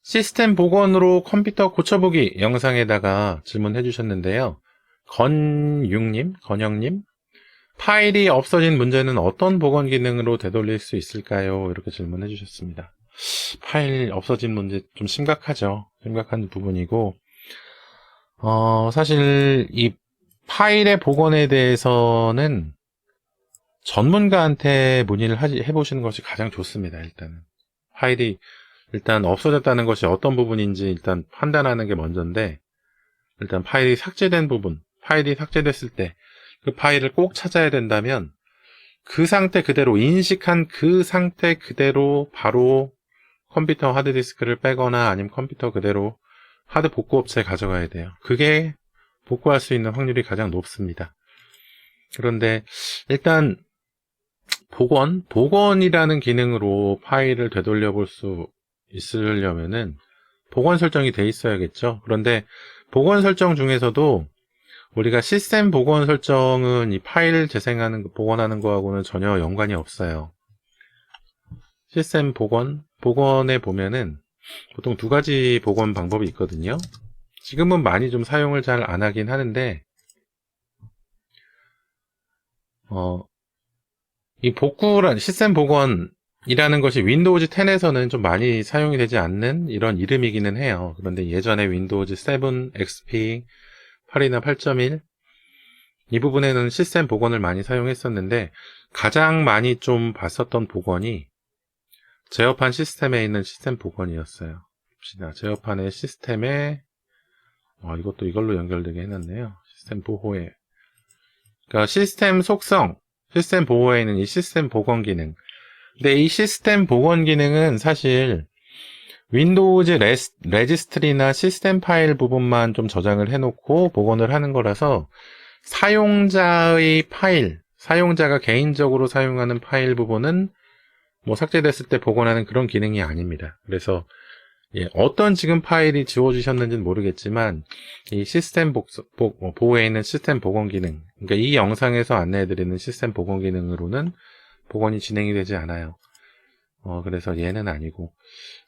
시스템 복원으로 컴퓨터 고쳐보기 영상에다가 질문해 주셨는데요. 건영님, 파일이 없어진 문제는 어떤 복원 기능으로 되돌릴 수 있을까요? 이렇게 질문해 주셨습니다. 파일 없어진 문제 좀 심각하죠. 심각한 부분이고, 사실 이 파일의 복원에 대해서는 전문가한테 문의를 해보시는 것이 가장 좋습니다. 일단은 파일이 일단 없어졌다는 것이 어떤 부분인지 일단 판단하는 게 먼저인데, 일단 파일이 삭제된 부분, 파일이 삭제됐을 때 그 파일을 꼭 찾아야 된다면 그 상태 그대로, 인식한 그 상태 그대로 바로 컴퓨터 하드디스크를 빼거나 아니면 컴퓨터 그대로 하드 복구업체에 가져가야 돼요. 그게 복구할 수 있는 확률이 가장 높습니다. 그런데 일단 복원이라는 기능으로 파일을 되돌려 볼 수 있으려면은 복원 설정이 돼 있어야겠죠. 그런데 복원 설정 중에서도 우리가 시스템 복원 설정은 이 파일 복원하는 거하고는 전혀 연관이 없어요. 시스템 복원에 보면은 보통 두 가지 복원 방법이 있거든요. 지금은 많이 좀 사용을 잘 안 하긴 하는데, 이 시스템 복원이라는 것이 윈도우즈 10에서는 좀 많이 사용이 되지 않는 이런 이름이기는 해요. 그런데 예전에 윈도우즈 7, XP, 8이나 8.1 이 부분에는 시스템 복원을 많이 사용했었는데, 가장 많이 좀 봤었던 복원이 제어판 시스템에 있는 시스템 복원이었어요. 봅시다. 제어판의 시스템에 이것도 이걸로 연결되게 해놨네요. 시스템 보호에, 그러니까 시스템 속성, 시스템 보호에 있는 이 시스템 복원 기능. 근데 이 시스템 복원 기능은 사실 윈도우즈 레지스트리나 시스템 파일 부분만 좀 저장을 해놓고 복원을 하는 거라서, 사용자의 파일, 사용자가 개인적으로 사용하는 파일 부분은 뭐 삭제됐을 때 복원하는 그런 기능이 아닙니다. 그래서 어떤 지금 파일이 지워지셨는지는 모르겠지만 이 시스템 보호에 있는 시스템 복원 기능, 그러니까 이 영상에서 안내해드리는 시스템 복원 기능으로는 복원이 진행이 되지 않아요. 그래서 얘는 아니고,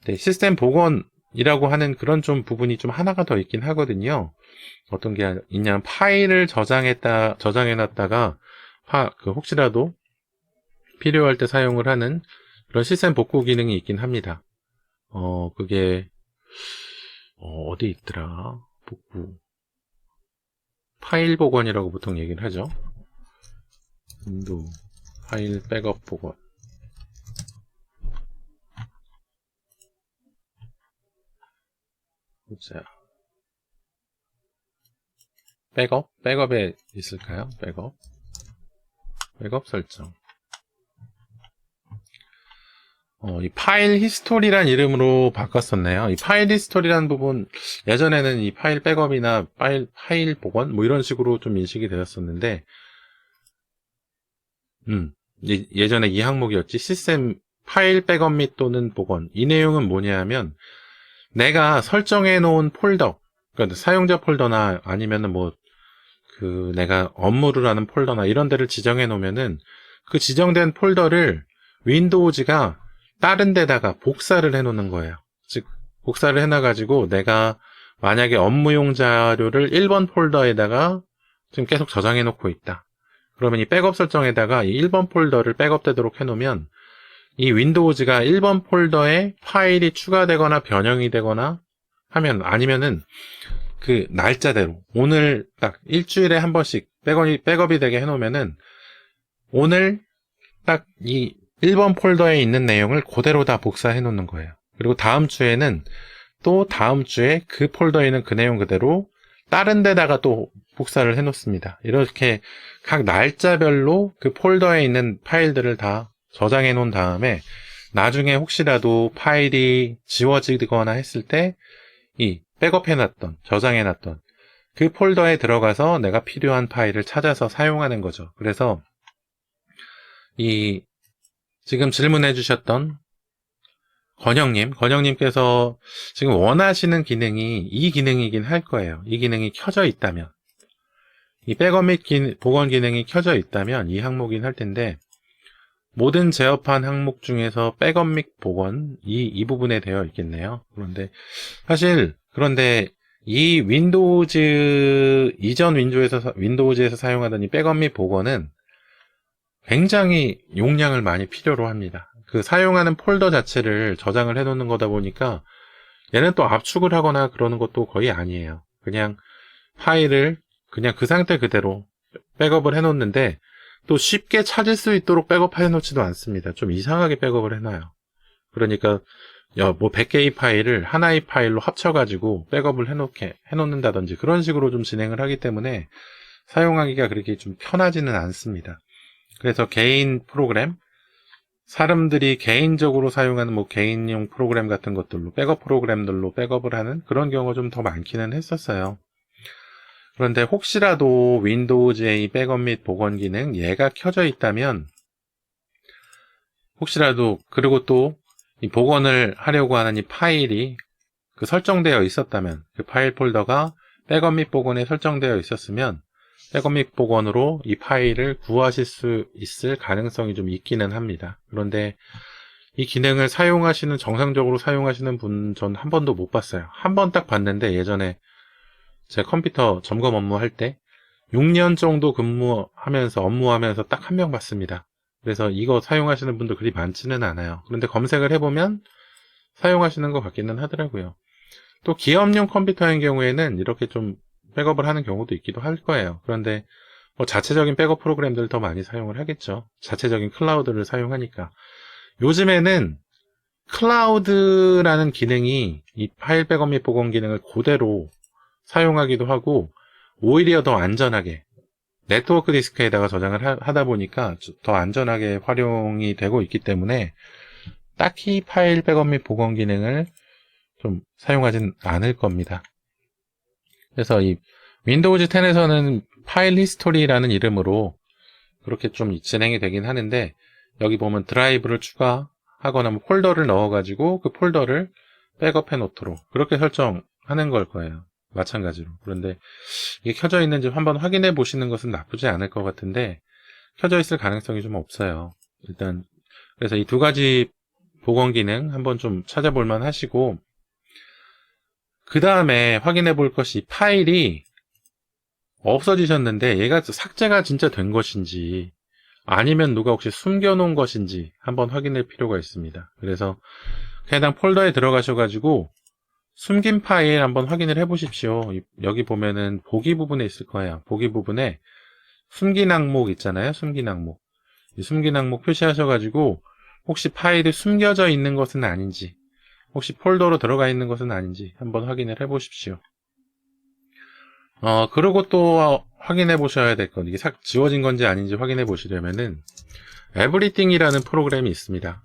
네, 시스템 복원이라고 하는 그런 좀 부분이 좀 하나가 더 있긴 하거든요. 어떤 게 있냐면 파일을 저장해놨다가 혹시라도 필요할 때 사용을 하는 그런 시스템 복구 기능이 있긴 합니다. 그게 어디 있더라? 복구 파일 복원이라고 보통 얘기를 하죠. 윈도우 파일 백업 복원. 보자. 백업에 있을까요? 백업 설정. 이 파일 히스토리란 이름으로 바꿨었네요. 이 파일 히스토리란 부분, 예전에는 이 파일 백업이나 파일 복원 뭐 이런 식으로 좀 인식이 되었었는데, 예전에 이 항목이었지. 시스템 파일 백업 및 또는 복원. 이 내용은 뭐냐면, 내가 설정해 놓은 폴더, 그러니까 사용자 폴더나 아니면은 내가 업무를 하는 폴더나 이런 데를 지정해 놓으면은 그 지정된 폴더를 윈도우즈가 다른 데다가 복사를 해 놓는 거예요. 즉, 복사를 해놔가지고 내가 만약에 업무용 자료를 1번 폴더에다가 지금 계속 저장해 놓고 있다. 그러면 이 백업 설정에다가 이 1번 폴더를 백업되도록 해 놓으면 이 윈도우즈가 1번 폴더에 파일이 추가되거나 변형이 되거나 하면, 아니면은 그 날짜대로 오늘 딱 일주일에 한 번씩 백업이 되게 해놓으면은 오늘 딱 이 1번 폴더에 있는 내용을 그대로 다 복사해 놓는 거예요. 그리고 다음 주에는 또 다음 주에 그 폴더에 있는 그 내용 그대로 다른 데다가 또 복사를 해 놓습니다. 이렇게 각 날짜별로 그 폴더에 있는 파일들을 다 저장해 놓은 다음에 나중에 혹시라도 파일이 지워지거나 했을 때 이 백업해놨던, 저장해놨던 그 폴더에 들어가서 내가 필요한 파일을 찾아서 사용하는 거죠. 그래서 이 지금 질문해 주셨던 건영님께서 지금 원하시는 기능이 이 기능이긴 할 거예요. 이 기능이 켜져 있다면, 이 백업 및 복원 기능이 켜져 있다면 이 항목이긴 할 텐데, 모든 제어판 항목 중에서 백업 및 복원 이 부분에 되어 있겠네요. 그런데 이 윈도우즈 이전 윈도우즈에서 사용하던 이 백업 및 복원은 굉장히 용량을 많이 필요로 합니다. 그 사용하는 폴더 자체를 저장을 해 놓는 거다 보니까 얘는 또 압축을 하거나 그러는 것도 거의 아니에요. 그냥 파일을 그냥 그 상태 그대로 백업을 해 놓는데 또 쉽게 찾을 수 있도록 백업해 놓지도 않습니다. 좀 이상하게 백업을 해놔요. 그러니까 뭐 100개의 파일을 하나의 파일로 합쳐가지고 백업을 해놓는다든지 그런 식으로 좀 진행을 하기 때문에 사용하기가 그렇게 좀 편하지는 않습니다. 그래서 개인 프로그램, 사람들이 개인적으로 사용하는 뭐 개인용 프로그램 같은 것들로 백업 프로그램들로 백업을 하는 그런 경우가 좀 더 많기는 했었어요. 그런데 혹시라도 윈도우즈의 백업 및 복원 기능 얘가 켜져 있다면 혹시라도 그리고 또 이 복원을 하려고 하는 이 파일이 그 설정되어 있었다면 그 파일 폴더가 백업 및 복원에 설정되어 있었으면 백업 및 복원으로 이 파일을 구하실 수 있을 가능성이 좀 있기는 합니다. 그런데 이 기능을 정상적으로 사용하시는 분 전 한 번도 못 봤어요. 한 번 딱 봤는데 예전에 제 컴퓨터 점검 업무할 때 6년 정도 업무하면서 딱 한 명 봤습니다. 그래서 이거 사용하시는 분도 그리 많지는 않아요. 그런데 검색을 해보면 사용하시는 것 같기는 하더라고요. 또 기업용 컴퓨터인 경우에는 이렇게 좀 백업을 하는 경우도 있기도 할 거예요. 그런데 뭐 자체적인 백업 프로그램들을 더 많이 사용을 하겠죠. 자체적인 클라우드를 사용하니까. 요즘에는 클라우드라는 기능이 이 파일 백업 및 복원 기능을 그대로 사용하기도 하고 오히려 더 안전하게 네트워크 디스크에다가 저장을 하다 보니까 더 안전하게 활용이 되고 있기 때문에 딱히 파일 백업 및 복원 기능을 좀 사용하진 않을 겁니다. 그래서 이 윈도우즈 10에서는 파일 히스토리라는 이름으로 그렇게 좀 진행이 되긴 하는데 여기 보면 드라이브를 추가하거나 뭐 폴더를 넣어가지고 그 폴더를 백업해 놓도록 그렇게 설정하는 걸 거예요. 마찬가지로. 그런데 이게 켜져 있는지 한번 확인해 보시는 것은 나쁘지 않을 것 같은데 켜져 있을 가능성이 좀 없어요. 일단 그래서 이 두 가지 복원 기능 한번 좀 찾아볼 만 하시고 그 다음에 확인해 볼 것이 파일이 없어지셨는데 얘가 삭제가 진짜 된 것인지 아니면 누가 혹시 숨겨놓은 것인지 한번 확인할 필요가 있습니다. 그래서 해당 폴더에 들어가셔가지고 숨긴 파일 한번 확인을 해 보십시오. 여기 보면은 보기 부분에 있을 거예요. 보기 부분에 숨긴 항목 있잖아요. 숨긴 항목. 이 숨긴 항목 표시하셔가지고 혹시 파일이 숨겨져 있는 것은 아닌지 혹시 폴더로 들어가 있는 것은 아닌지 한번 확인을 해 보십시오. 그리고 또 확인해 보셔야 될 건 이게 지워진 건지 아닌지 확인해 보시려면은 에브리띵이라는 프로그램이 있습니다.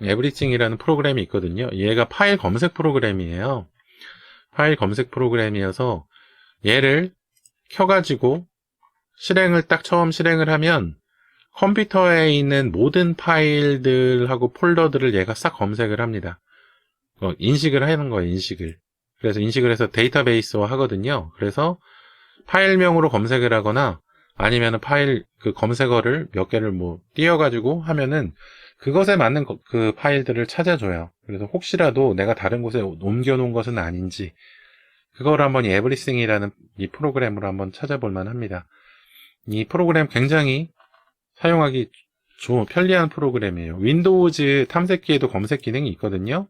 에브리띵이라는 프로그램이 있거든요. 얘가 파일 검색 프로그램이에요. 파일 검색 프로그램이어서 얘를 켜가지고 처음 실행을 하면 컴퓨터에 있는 모든 파일들하고 폴더들을 얘가 싹 검색을 합니다. 인식을 하는 거예요, 인식을. 그래서 인식을 해서 데이터베이스화 하거든요. 그래서 파일명으로 검색을 하거나 아니면 파일 그 검색어를 몇 개를 뭐 띄워가지고 하면은 그것에 맞는 그 파일들을 찾아줘요. 그래서 혹시라도 내가 다른 곳에 옮겨놓은 것은 아닌지 그걸 한번 이 에브리띵이라는 이 프로그램으로 한번 찾아볼 만합니다. 이 프로그램 굉장히 사용하기 편리한 프로그램이에요. 윈도우즈 탐색기에도 검색 기능이 있거든요.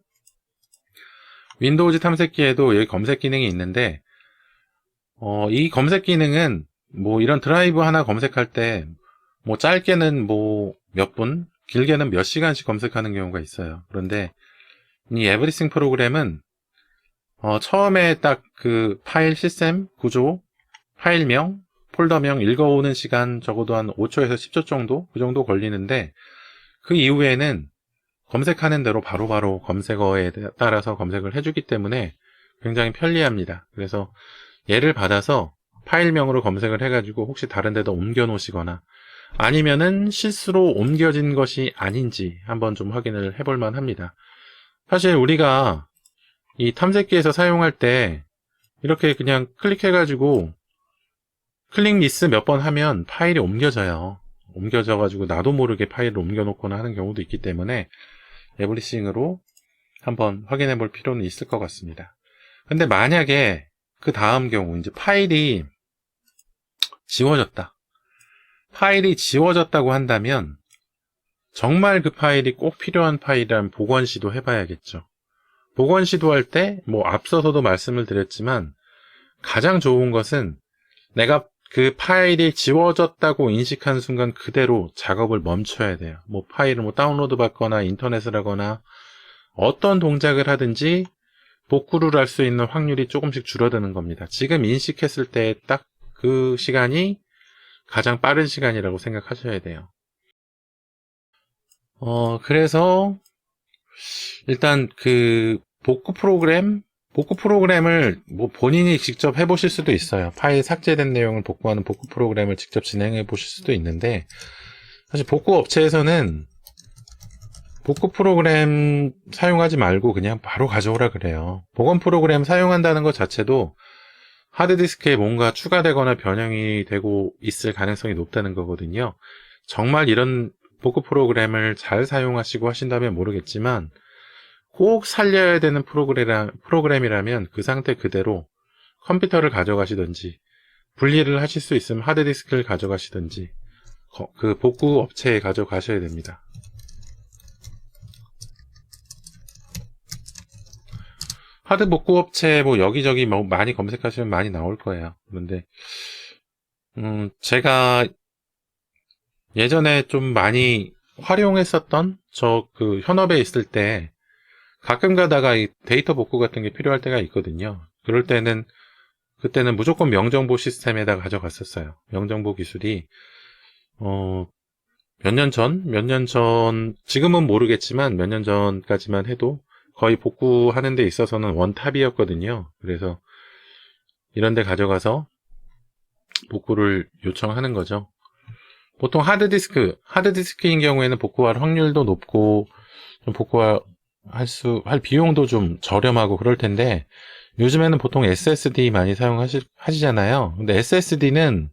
윈도우즈 탐색기에도 여기 검색 기능이 있는데 이 검색 기능은 뭐 이런 드라이브 하나 검색할 때 뭐 짧게는 뭐 몇 분, 길게는 몇 시간씩 검색하는 경우가 있어요. 그런데 이 에브리띵 프로그램은 처음에 딱 그 파일 시스템 구조, 파일명, 폴더명 읽어오는 시간 적어도 한 5초에서 10초 정도 그 정도 걸리는데 그 이후에는 검색하는 대로 바로바로 검색어에 따라서 검색을 해주기 때문에 굉장히 편리합니다. 그래서 얘를 받아서 파일명으로 검색을 해가지고 혹시 다른 데다 옮겨 놓으시거나 아니면은 실수로 옮겨진 것이 아닌지 한번 좀 확인을 해볼 만합니다. 사실 우리가 이 탐색기에서 사용할 때 이렇게 그냥 클릭해가지고 클릭 리스 몇 번 하면 파일이 옮겨져요. 옮겨져가지고 나도 모르게 파일을 옮겨놓거나 하는 경우도 있기 때문에 에브리싱으로 한번 확인해 볼 필요는 있을 것 같습니다. 근데 만약에 그 다음 경우 이제 파일이 지워졌다. 파일이 지워졌다고 한다면 정말 그 파일이 꼭 필요한 파일이라면 복원 시도 해봐야겠죠. 복원 시도할 때 뭐 앞서서도 말씀을 드렸지만 가장 좋은 것은 내가 그 파일이 지워졌다고 인식한 순간 그대로 작업을 멈춰야 돼요. 뭐 파일을 뭐 다운로드 받거나 인터넷을 하거나 어떤 동작을 하든지 복구를 할 수 있는 확률이 조금씩 줄어드는 겁니다. 지금 인식했을 때 딱 그 시간이 가장 빠른 시간이라고 생각하셔야 돼요. 그래서 일단 그 복구 프로그램을 뭐 본인이 직접 해보실 수도 있어요. 파일 삭제된 내용을 복구하는 복구 프로그램을 직접 진행해 보실 수도 있는데, 사실 복구 업체에서는 복구 프로그램 사용하지 말고 그냥 바로 가져오라 그래요. 복원 프로그램 사용한다는 것 자체도 하드디스크에 뭔가 추가되거나 변형이 되고 있을 가능성이 높다는 거거든요. 정말 이런 복구 프로그램을 잘 사용하시고 하신다면 모르겠지만 꼭 살려야 되는 프로그램이라면 그 상태 그대로 컴퓨터를 가져가시든지 분리를 하실 수 있으면 하드디스크를 가져가시든지 그 복구 업체에 가져가셔야 됩니다. 하드 복구 업체 뭐 여기저기 뭐 많이 검색하시면 많이 나올 거예요. 그런데 제가 예전에 좀 많이 활용했었던 저 그 현업에 있을 때 가끔 가다가 이 데이터 복구 같은 게 필요할 때가 있거든요. 그럴 때는 그때는 무조건 명정보 시스템에다 가져갔었어요. 명정보 기술이 몇 년 전, 지금은 모르겠지만 몇 년 전까지만 해도 거의 복구하는 데 있어서는 원탑이었거든요. 그래서 이런 데 가져가서 복구를 요청하는 거죠. 보통 하드디스크인 경우에는 복구할 확률도 높고, 좀 할 비용도 좀 저렴하고 그럴 텐데, 요즘에는 보통 SSD 많이 하시잖아요. 근데 SSD는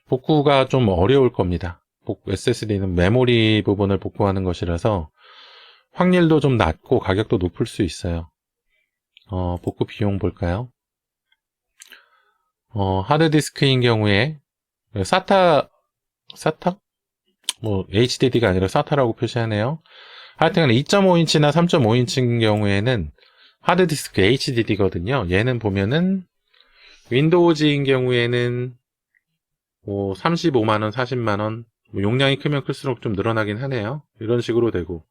복구가 좀 어려울 겁니다. SSD는 메모리 부분을 복구하는 것이라서 확률도 좀 낮고 가격도 높을 수 있어요. 복구 비용 볼까요? 하드디스크인 경우에 SATA? 뭐 HDD가 아니라 SATA라고 표시하네요. 하여튼 2.5인치나 3.5인치인 경우에는 하드디스크 HDD거든요. 얘는 보면은 윈도우즈인 경우에는 뭐 35만원, 40만원, 뭐 용량이 크면 클수록 좀 늘어나긴 하네요. 이런 식으로 되고,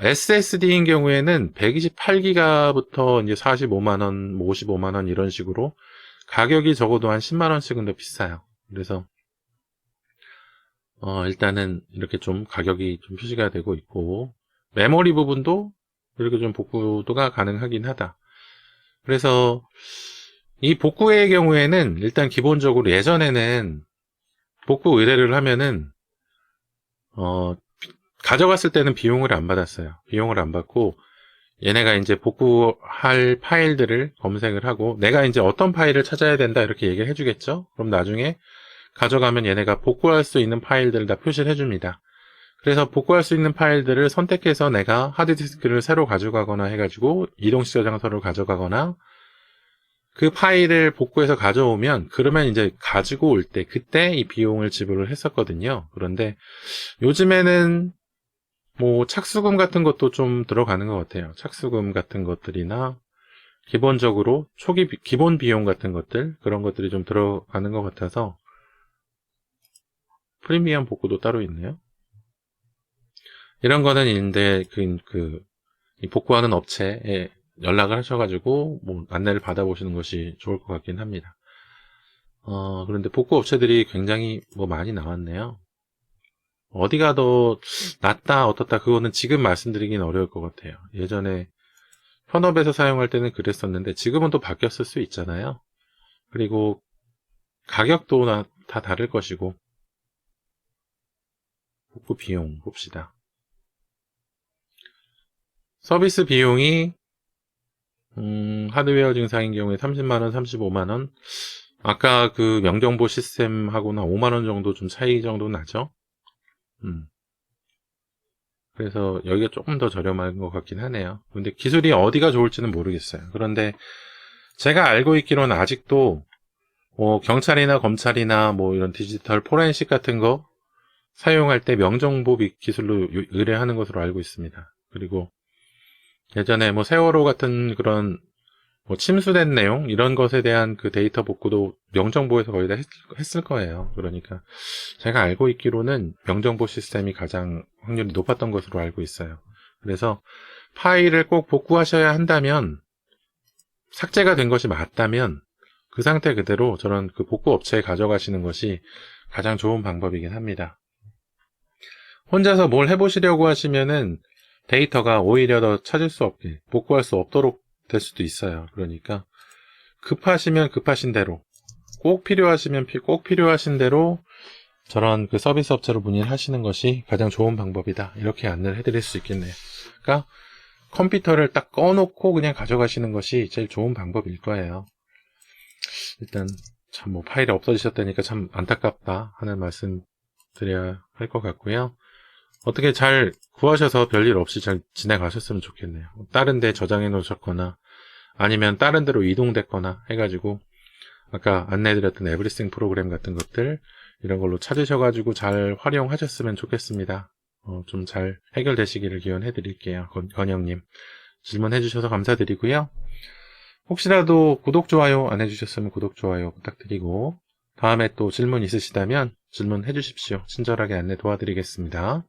SSD인 경우에는 128기가부터 이제 45만원, 55만원 이런 식으로 가격이 적어도 한 10만원씩은 더 비싸요. 그래서, 일단은 이렇게 좀 가격이 좀 표시가 되고 있고, 메모리 부분도 이렇게 좀 복구도가 가능하긴 하다. 그래서 이 복구의 경우에는 일단 기본적으로 예전에는 복구 의뢰를 하면은 가져갔을 때는 비용을 안 받았어요. 비용을 안 받고 얘네가 이제 복구할 파일들을 검색을 하고 내가 이제 어떤 파일을 찾아야 된다 이렇게 얘기를 해주겠죠. 그럼 나중에 가져가면 얘네가 복구할 수 있는 파일들을 다 표시를 해줍니다. 그래서 복구할 수 있는 파일들을 선택해서 내가 하드디스크를 새로 가져가거나 해가지고 이동식 저장소를 가져가거나 그 파일을 복구해서 가져오면 그러면 이제 가지고 올 때 그때 이 비용을 지불을 했었거든요. 그런데 요즘에는 뭐 착수금 같은 것도 좀 들어가는 것 같아요. 착수금 같은 것들이나 기본적으로 초기 기본 비용 같은 것들 그런 것들이 좀 들어가는 것 같아서 프리미엄 복구도 따로 있네요. 이런 거는 이제 이 복구하는 업체에 연락을 하셔가지고 뭐 안내를 받아보시는 것이 좋을 것 같긴 합니다. 그런데 복구 업체들이 굉장히 뭐 많이 나왔네요. 어디가 더 낫다 어떻다 그거는 지금 말씀드리긴 어려울 것 같아요. 예전에 현업에서 사용할 때는 그랬었는데 지금은 또 바뀌었을 수 있잖아요. 그리고 가격도 다 다를 것이고 복구 비용 봅시다. 서비스 비용이 하드웨어 증상인 경우에 30만원, 35만원 아까 그 명정보 시스템하고는 5만원 정도 좀 차이 정도 나죠? 그래서 여기가 조금 더 저렴한 것 같긴 하네요. 근데 기술이 어디가 좋을지는 모르겠어요. 그런데 제가 알고 있기로는 아직도 뭐 경찰이나 검찰이나 뭐 이런 디지털 포렌식 같은 거 사용할 때 명정보 기술로 의뢰하는 것으로 알고 있습니다. 그리고 예전에 뭐 세월호 같은 그런 뭐 침수된 내용 이런 것에 대한 그 데이터 복구도 명정보에서 거의 다 했을 거예요. 그러니까 제가 알고 있기로는 명정보 시스템이 가장 확률이 높았던 것으로 알고 있어요. 그래서 파일을 꼭 복구하셔야 한다면, 삭제가 된 것이 맞다면 그 상태 그대로 저런 그 복구 업체에 가져가시는 것이 가장 좋은 방법이긴 합니다. 혼자서 뭘 해보시려고 하시면은 데이터가 오히려 더 찾을 수 없게, 복구할 수 없도록 될 수도 있어요. 그러니까 급하시면 급하신 대로, 꼭 필요하시면 꼭 필요하신 대로 저런 그 서비스 업체로 문의를 하시는 것이 가장 좋은 방법이다. 이렇게 안내를 해드릴 수 있겠네요. 그러니까 컴퓨터를 딱 꺼놓고 그냥 가져가시는 것이 제일 좋은 방법일 거예요. 일단 참 뭐 파일이 없어지셨다니까 참 안타깝다 하는 말씀 드려야 할 것 같고요. 어떻게 잘 구하셔서 별일 없이 잘 지나가셨으면 좋겠네요. 다른 데 저장해 놓으셨거나 아니면 다른 데로 이동됐거나 해가지고 아까 안내해드렸던 에브리싱 프로그램 같은 것들 이런 걸로 찾으셔가지고 잘 활용하셨으면 좋겠습니다. 좀 잘 해결되시기를 기원해드릴게요. 건영님 질문해주셔서 감사드리고요. 혹시라도 구독, 좋아요 안 해주셨으면 구독, 좋아요 부탁드리고 다음에 또 질문 있으시다면 질문해 주십시오. 친절하게 안내 도와드리겠습니다.